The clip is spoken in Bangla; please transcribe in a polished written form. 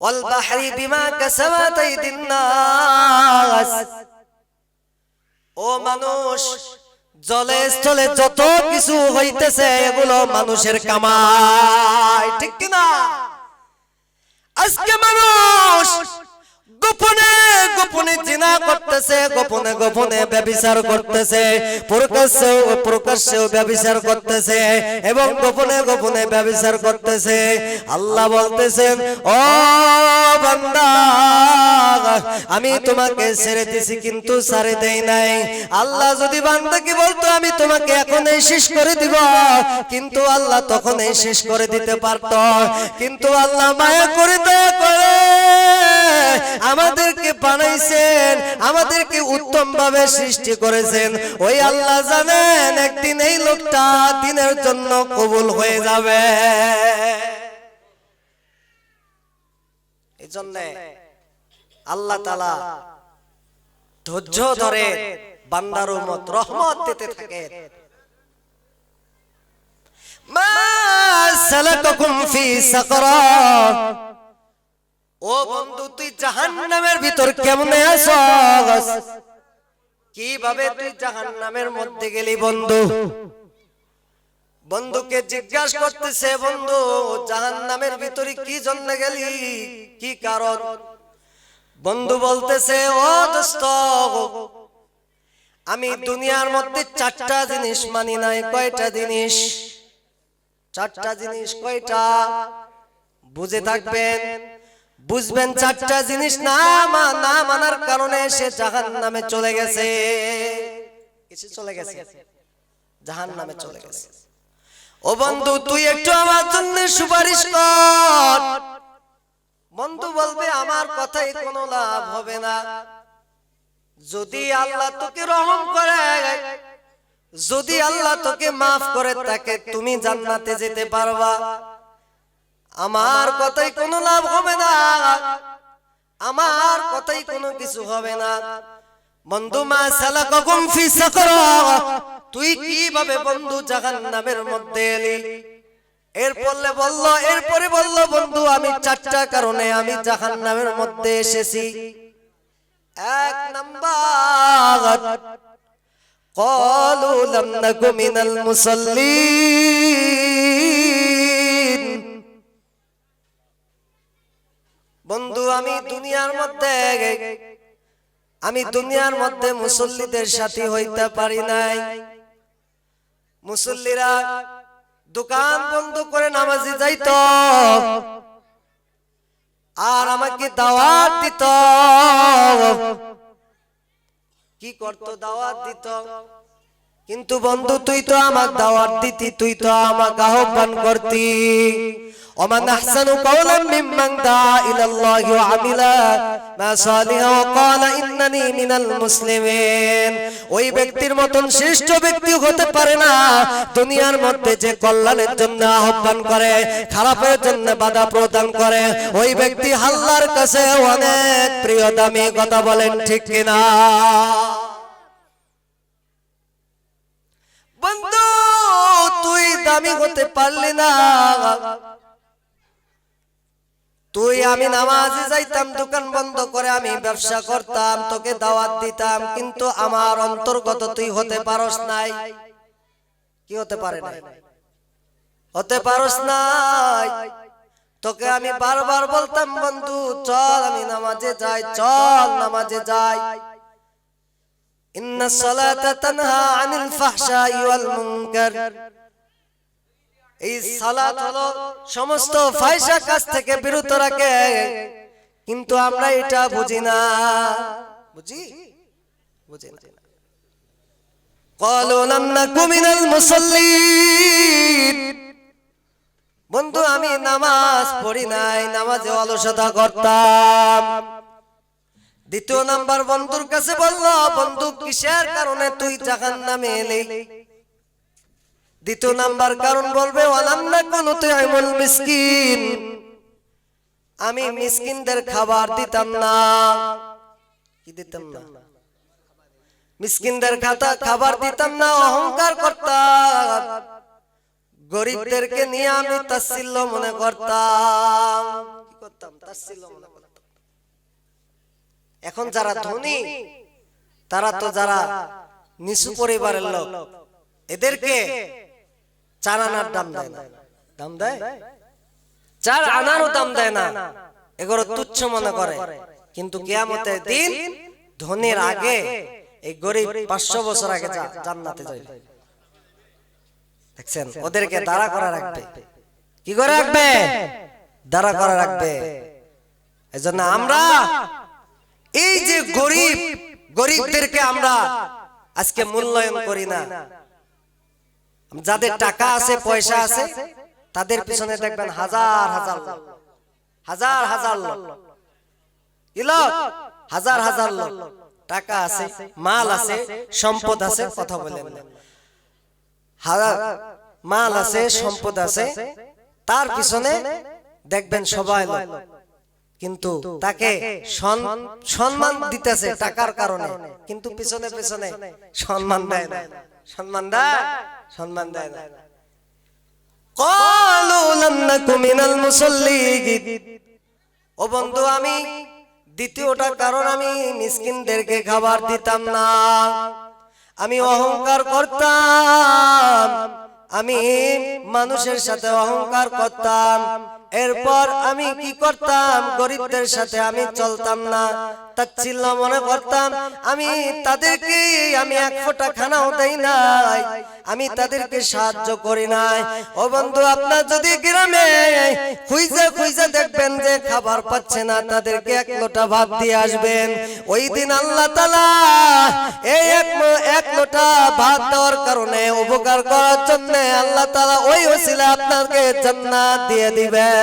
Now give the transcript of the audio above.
ওয়াল বাহরি বিমা কাসাবাত আইদিন নাস। ও মানুষ, জলে স্থলে যত কিছু হইতেছে এগুলো মানুষের কামাই, ঠিক কি না? আজকে মানুষ গোপনে গোপনে জিনা করতেছে, গোপনে গোপনে ব্যভিচার করতেছে, প্রকাশ্যেও ব্যভিচার করতেছে এবং গোপনে গোপনে ব্যভিচার করতেছে। আল্লাহ বলতেছেন, ও বান্দা, আমি তোমাকে ছেড়ে দিছি কিন্তু ছেড়ে দেই নাই। আল্লাহ যদি বান্দাকে বলতো আমি তোমাকে এখনই শেষ করে দিব, কিন্তু আল্লাহ তখনই শেষ করে দিতে পারত। কিন্তু আল্লাহ মায়া করে দয়া করে আমাদেরকে বানাইছেন, আমাদেরকে উত্তম ভাবে সৃষ্টি করেছেন। ওই আল্লাহ জানেন একদিন এই লোকটা দিনের জন্য কবুল হয়ে যাবে। এই জন্য আল্লাহ তাআলা ধৈর্য ধরে বান্দার উম্মত রহমত দিতে থাকে। মা সালাকাকুম ফি সাকর। ও বন্ধু, তুই জাহান্নামের ভিতর কেমনে আছস? কিভাবে তুই জাহান্নামের মধ্যে গেলি? বন্ধু বন্ধুকে জিজ্ঞাসা করতেছে, বন্ধু জাহান্নামের ভিতরে কি জন্য গেলি, কি কারণ? বন্ধু বলতেছে, ও দোস্ত, আমি দুনিয়ার মধ্যে চারটা জিনিস মানি নাই। কয়টা জিনিস? চারটা জিনিস। কয়টা? বুঝে থাকবেন, বুঝবেন। চারটা জিনিস না মানার কারণে সে জাহান্নামে চলে গেছে। কিছু চলে গেছে, জাহান্নামে চলে গেছে। ও বন্ধু, তুই একটু আমার জন্য সুপারিশ কর। বন্ধু বলবে, আমার কথায় কোনো লাভ হবে না। যদি আল্লাহ তোকে রহম করে, যদি আল্লাহ তোকে মাফ করে থাকে, তুমি জান্নাতে যেতে পারবা। আমার কথাই কোনো লাভ হবে না, আমার কথাই কোনো কিছু হবে না। বন্ধু, মা সালাকাকুম ফি সাকর, তুই কিভাবে বন্ধু জাহান্নামের মধ্যে এলি? এরপরে বলল, বন্ধু আমি চারটা কারণে আমি জাহান্নামের মধ্যে এসেছি। এক নাম্বার, ক্বালু লাম নাকু মিনাল মুসাল্লিন। বন্ধু আমি দুনিয়ার মধ্যে মুসল্লিদের সাথে হইতে পারি নাই। মুসল্লিরা দোকান বন্ধ করে নামাজে যাইত আর আমাকে দাওয়াত দিত। কি করত? দাওয়াত দিত। কিন্তু বন্ধু তুই তো আমাকে দাওয়াত দিতি, তুই তো আমাকে আহ্বান করতি। ওমান আহসানু কাওলাম মিম্মান দাআ ইলাল্লাহি ওয়া আমিলা সালিহান ওয়া ক্বালা ইন্নানি মিনাল মুসলিমিন। ওই ব্যক্তির মতন শ্রেষ্ঠ ব্যক্তি হতে পারে না দুনিয়ার মধ্যে যে কল্যাণের জন্য আহ্বান করে, খারাপের জন্য বাধা প্রদান করে। ওই ব্যক্তি আল্লাহর কাছে অনেক প্রিয়, দামি। কথা বলেন ঠিক কিনা? বন্ধু তুই দামি হতে পারলি না। তুই, আমি নামাজে যাইতাম, দোকান বন্ধ করে আমি ব্যবসা করতাম, তোকে দাওয়াত দিতাম, কিন্তু আমার অন্তর্গত তুই হতে পারস নাই। কি হতে পারে না? হতে পারস নাই। তোকে আমি বারবার বলতাম, বন্ধু চল আমি নামাজে যাই, চল নামাজে যাই। ইন্নাস সালাতা তানহা আনিল ফাহশাই ওয়াল মুনকার। এই সালাত হলো সমস্ত ফাহিশা কাজ থেকে বিরত রাখে, কিন্তু আমরা এটা বুঝি না। বুঝি না। ক্বালু লাম নাকু মিনাল মুসাল্লিন। বন্ধু আমি নামাজ পড়ি নাই, নামাজে অলসতা করতাম। দ্বিতীয় নাম্বার বন্ধুর কাছে বলল, বন্ধু কিসের কারণে তুই জাহান্নামে এলি? দ্বিতীয় নাম্বার কারণ বলবে, ওয়ালাম নাকু নুতি'মুল মিসকিন। আমি মিসকিনদের খাবার দিতাম না। কি দিতাম না? মিসকিনদের খাবার দিতাম না, অহংকার করতাম। গরিবদেরকে নিয়ে আমি তাচ্ছিল্য মনে করতাম। কি করতাম, তাচ্ছিল্য মনে করতাম। এখন যারা ধনী তারা তো যারা নিচু পরিবারের লোক এদেরকে 4 আনার দাম দেয় না, দাম দেয় 4 আনারও দাম দেয় না, এগুলো তুচ্ছ মনে করে। কিন্তু কিয়ামতের দিন ধনীর আগে এই গরিব 500 বছর আগে জান্নাতে যাবে। দেখছেন, ওদেরকে দাঁড়া করে রাখবে। কি করে রাখবে? দাঁড়া করে রাখবে। এজন্য আমরা এই যে গরিবদেরকে আমরা আজকে মূল্যায়ন করি না। যাদের টাকা আছে, পয়সা আছে, তাদের পিছনে দেখবেন হাজার হাজার লোক, হাজার হাজার লোক, হাজার হাজার লোক, টাকা আছে, মাল আছে, সম্পদ আছে, কথা বলেন, মাল আছে, সম্পদ আছে, তার পিছনে দেখবেন সবাই লোক, কিন্তু তাকে সম্মান দিতেছে টাকার কারণে, কিন্তু পিছনে পিছনে সম্মান দেয় না। সম্মান দেয়? সম্মান দেয় না। ক্বালু লাম নাকু মিনাল মুসাল্লিন। ও বন্ধু, আমি দ্বিতীয়টা কারণ, আমি মিসকিনদেরকে খাবার দিতাম না, আমি অহংকার করতাম, আমি মানুষের সাথে অহংকার করতাম। এরপর আমি কি করতাম? গরিবদের সাথে আমি চলতাম না, তাচ্ছিল্য মনে করতাম। আমি তাদেরকে আমি 1 ফোঁটা খানাও দেই নাই, আমি তাদেরকে সাহায্য করি নাই। ও বন্ধু, আপনার যদি গ্রামে খুঁজে খুঁজে দেখবেন যে খাবার পাচ্ছে না, তাদেরকে 1 লোটা ভাত দিয়ে আসবেন। ওই দিন আল্লাহ তাআলা এই 1 লোটা ভাত দেওয়ার কারণে, উপকার করার জন্য আল্লাহ তাআলা ওই ওসিলা আপনাকে জান্নাত দিয়ে দিবেন।